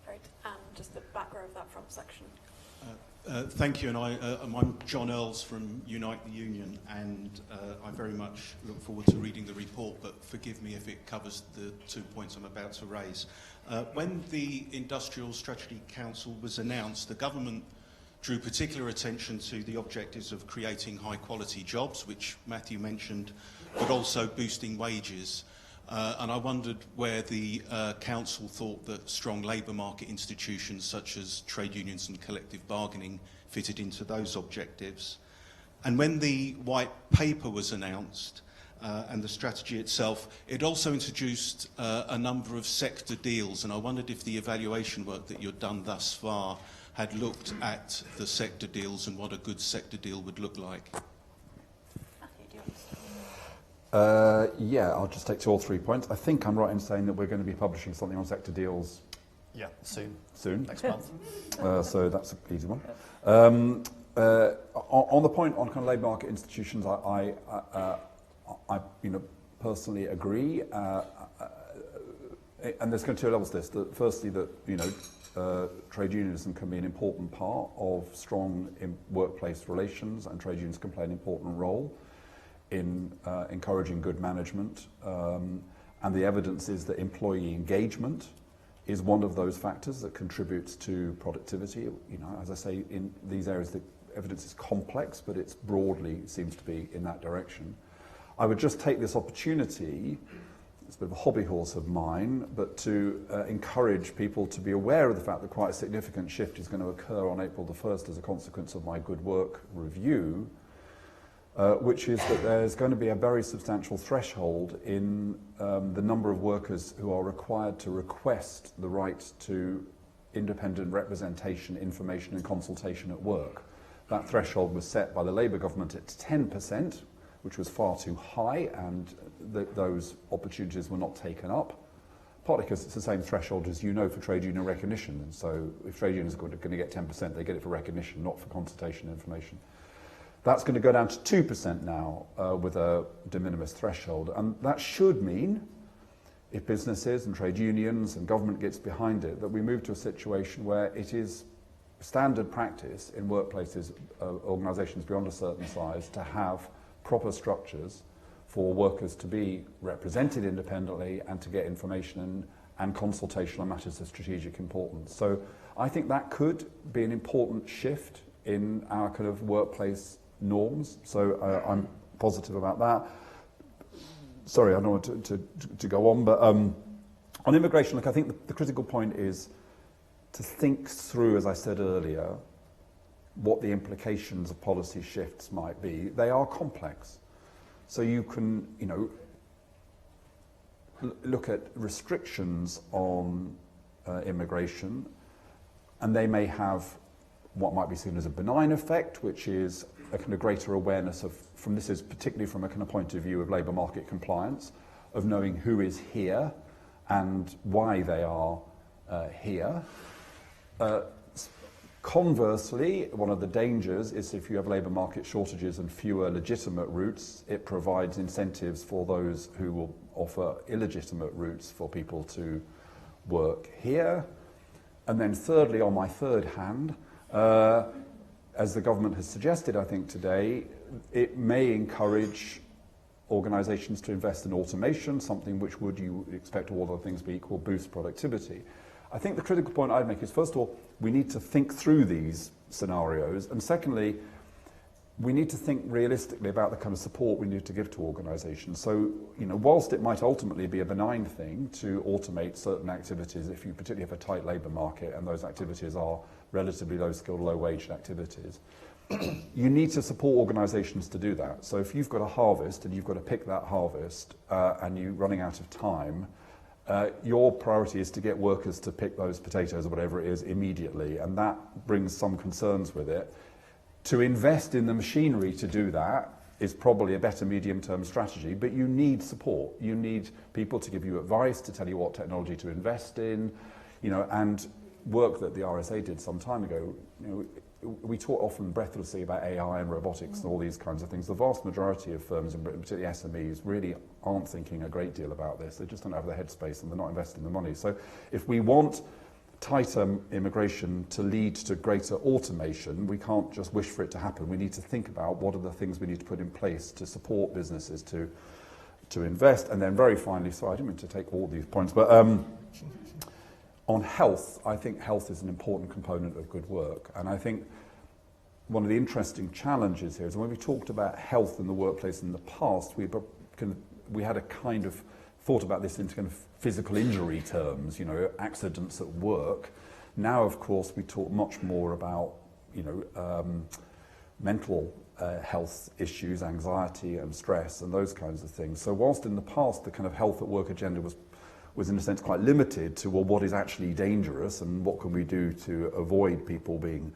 Right, and just the back row of that front section. Thank you, and I'm John Earls from Unite the Union, and I very much look forward to reading the report, but forgive me if it covers the 2 points I'm about to raise. When the Industrial Strategy Council was announced, the government drew particular attention to the objectives of creating high-quality jobs, which Matthew mentioned, but also boosting wages. And I wondered where the Council thought that strong labour market institutions such as trade unions and collective bargaining fitted into those objectives. And when the White Paper was announced and the strategy itself, it also introduced a number of sector deals, and I wondered if the evaluation work that you've done thus far had looked at the sector deals and what a good sector deal would look like. Yeah, I'll just take 2 or 3 points. I think I'm right in saying that we're going to be publishing something on sector deals. Yeah, soon. Soon. Next month. So that's an easy one. On the point on kind of labour market institutions, I personally agree. And there's kind of 2 levels to this. Firstly, that trade unionism can be an important part of strong workplace relations, and trade unions can play an important role in encouraging good management, and the evidence is that employee engagement is one of those factors that contributes to productivity. As I say, in these areas the evidence is complex, but it's broadly seems to be in that direction. I would just take this opportunity, it's a bit of a hobby horse of mine, but to encourage people to be aware of the fact that quite a significant shift is going to occur on April the 1st as a consequence of my Good Work review, which is that there's going to be a very substantial threshold in the number of workers who are required to request the right to independent representation, information and consultation at work. That threshold was set by the Labour government at 10%, which was far too high, and those opportunities were not taken up partly because it's the same threshold as for trade union recognition. And so if trade unions are going to get 10%, they get it for recognition, not for consultation information. That's going to go down to 2% now with a de minimis threshold. And that should mean, if businesses and trade unions and government gets behind it, that we move to a situation where it is standard practice in workplaces, organisations beyond a certain size, to have proper structures for workers to be represented independently and to get information and consultation on matters of strategic importance. So I think that could be an important shift in our kind of workplace norms. So I'm positive about that. Sorry, I don't want to go on, but on immigration, look, I think the critical point is to think through, as I said earlier, what the implications of policy shifts might be. They are complex. So you can, look at restrictions on immigration, and they may have what might be seen as a benign effect, which is a kind of greater awareness this is particularly from a kind of point of view of labour market compliance, of knowing who is here and why they are here. Conversely, one of the dangers is if you have labour market shortages and fewer legitimate routes, it provides incentives for those who will offer illegitimate routes for people to work here. And then thirdly, on my third hand, as the government has suggested, I think today, it may encourage organisations to invest in automation, something which would, you expect all other things be equal, boost productivity. I think the critical point I'd make is, first of all, we need to think through these scenarios, and secondly, we need to think realistically about the kind of support we need to give to organisations. So, whilst it might ultimately be a benign thing to automate certain activities, if you particularly have a tight labour market and those activities are relatively low-skilled, low-wage activities, you need to support organisations to do that. So if you've got a harvest and you've got to pick that harvest and you're running out of time, your priority is to get workers to pick those potatoes or whatever it is immediately, and that brings some concerns with it. To invest in the machinery to do that is probably a better medium-term strategy, but you need support. You need people to give you advice, to tell you what technology to invest in, and work that the RSA did some time ago. We talk often breathlessly about AI and robotics and all these kinds of things. The vast majority of firms in Britain, particularly SMEs, really aren't thinking a great deal about this. They just don't have the headspace and they're not investing the money. So if we want tighter immigration to lead to greater automation, we can't just wish for it to happen. We need to think about what are the things we need to put in place to support businesses to invest. And then very finally, sorry, I didn't mean to take all these points, but on health, I think health is an important component of good work. And I think one of the interesting challenges here is when we talked about health in the workplace in the past, we had a kind of thought about this in kind of physical injury terms, accidents at work. Now, of course, we talk much more about, mental health issues, anxiety and stress and those kinds of things. So whilst in the past the kind of health at work agenda was in a sense quite limited to, well, what is actually dangerous and what can we do to avoid people being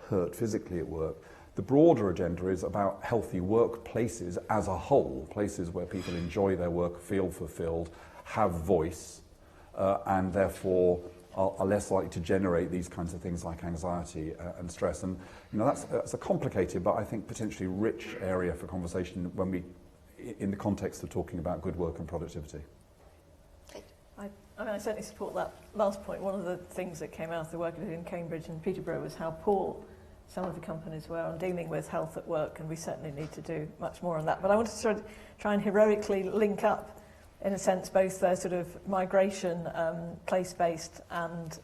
hurt physically at work, the broader agenda is about healthy workplaces as a whole, places where people enjoy their work, feel fulfilled, have voice, and therefore are less likely to generate these kinds of things like anxiety and stress. And that's a complicated but I think potentially rich area for conversation when we, in the context of talking about good work and productivity. I certainly support that last point. One of the things that came out of the work I did in Cambridge and Peterborough was how poor some of the companies were on dealing with health at work, and we certainly need to do much more on that. But I wanted to try and heroically link up, in a sense, both their sort of migration, place-based and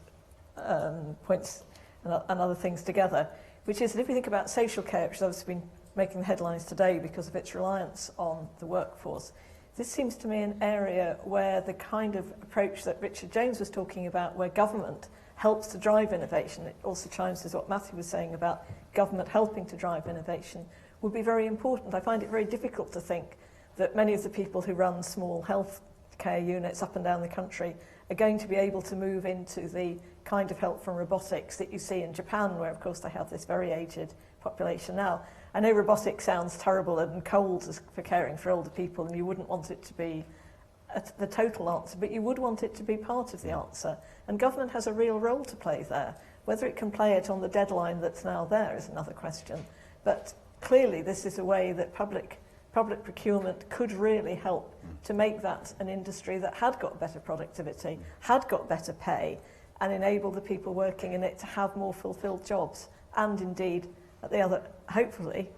points and other things together, which is that if we think about social care, which has obviously been making the headlines today because of its reliance on the workforce, this seems to me an area where the kind of approach that Richard James was talking about, where government helps to drive innovation, it also chimes with what Matthew was saying about government helping to drive innovation, would be very important. I find it very difficult to think that many of the people who run small health care units up and down the country are going to be able to move into the kind of help from robotics that you see in Japan, where of course they have this very aged population now. I know robotics sounds terrible and cold for caring for older people, and you wouldn't want it to be the total answer, but you would want it to be part of the answer. And government has a real role to play there. Whether it can play it on the deadline that's now there is another question. But clearly this is a way that public procurement could really help to make that an industry that had got better productivity, had got better pay, and enable the people working in it to have more fulfilled jobs, and indeed, at the other, hopefully,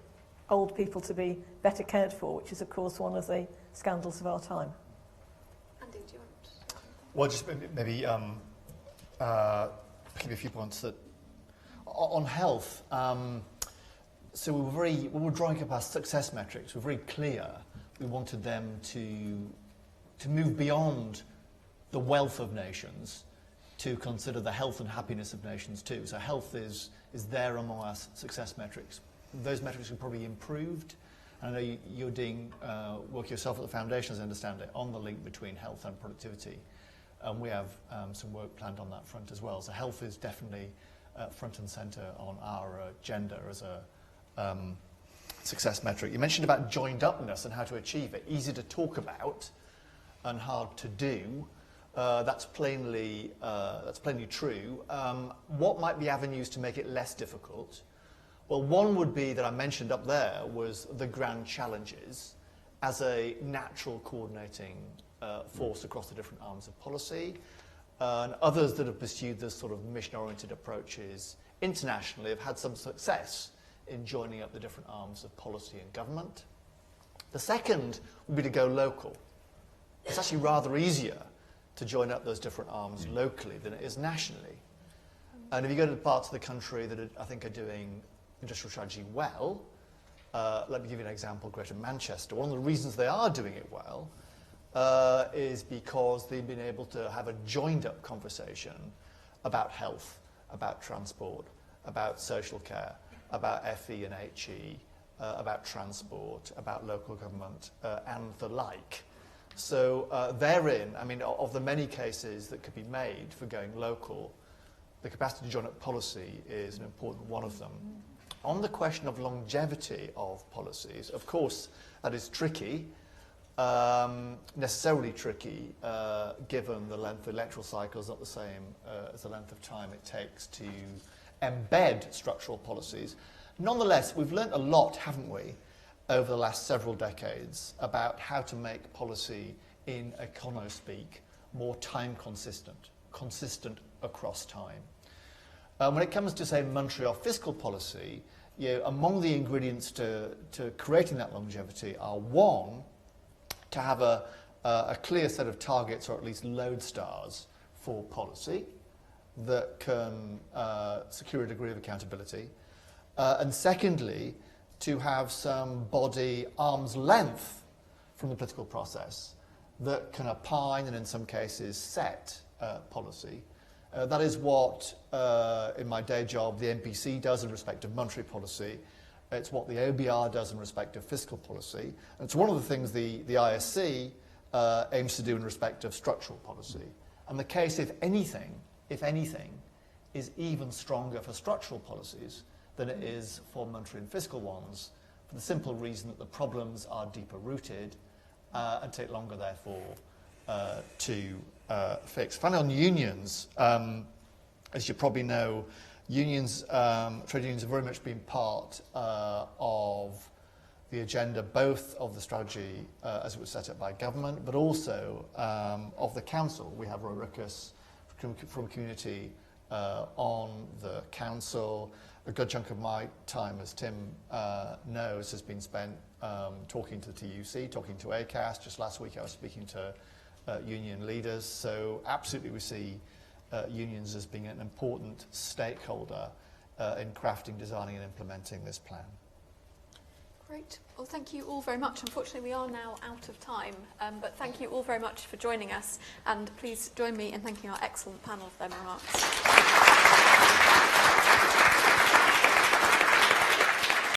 old people to be better cared for, which is, of course, one of the scandals of our time. Andy, do you want to? Well, just maybe give you a few points that on health. So when we were drawing up our success metrics, we were very clear. We wanted them to move beyond the wealth of nations to consider the health and happiness of nations too. So health is there among our success metrics. Those metrics are probably improved. I know you're doing work yourself at the foundation, as I understand it, on the link between health and productivity. And we have some work planned on that front as well. So health is definitely front and centre on our agenda as a success metric. You mentioned about joined upness and how to achieve it. Easy to talk about and hard to do. That's plainly true. What might be avenues to make it less difficult? Well, one would be that I mentioned up there was the grand challenges as a natural coordinating force across the different arms of policy, and others that have pursued this sort of mission-oriented approaches internationally have had some success in joining up the different arms of policy and government. The second would be to go local. It's actually rather easier to join up those different arms locally than it is nationally. And if you go to the parts of the country that I think are doing industrial strategy well, let me give you an example, Greater Manchester. One of the reasons they are doing it well is because they've been able to have a joined-up conversation about health, about transport, about social care, about FE and HE, about transport, about local government, and the like. So therein, I mean, of the many cases that could be made for going local, the capacity to join up policy is an important one of them. On the question of longevity of policies, of course, that is tricky, necessarily tricky, given the length of electoral cycle is not the same as the length of time it takes to embed structural policies. Nonetheless, we've learnt a lot, haven't we, over the last several decades about how to make policy in econo-speak more time consistent across time. When it comes to, say, monetary or fiscal policy, among the ingredients to creating that longevity are, one, to have a clear set of targets, or at least lodestars, for policy that can secure a degree of accountability. And secondly, to have some body arm's length from the political process that can opine and in some cases set policy. That is what, in my day job, the MPC does in respect of monetary policy. It's what the OBR does in respect of fiscal policy. And it's one of the things the ISC aims to do in respect of structural policy. And the case, if anything, is even stronger for structural policies than it is for monetary and fiscal ones, for the simple reason that the problems are deeper rooted and take longer, therefore, to fix. Finally, on unions, as you probably know, unions, trade unions have very much been part of the agenda, both of the strategy as it was set up by government, but also of the council. We have Roy Rickus from Community on the council. A good chunk of my time, as Tim knows, has been spent talking to the TUC, talking to ACAS. Just last week I was speaking to union leaders. So absolutely we see unions as being an important stakeholder in crafting, designing and implementing this plan. Great. Well, thank you all very much. Unfortunately, we are now out of time, but thank you all very much for joining us. And please join me in thanking our excellent panel for their remarks.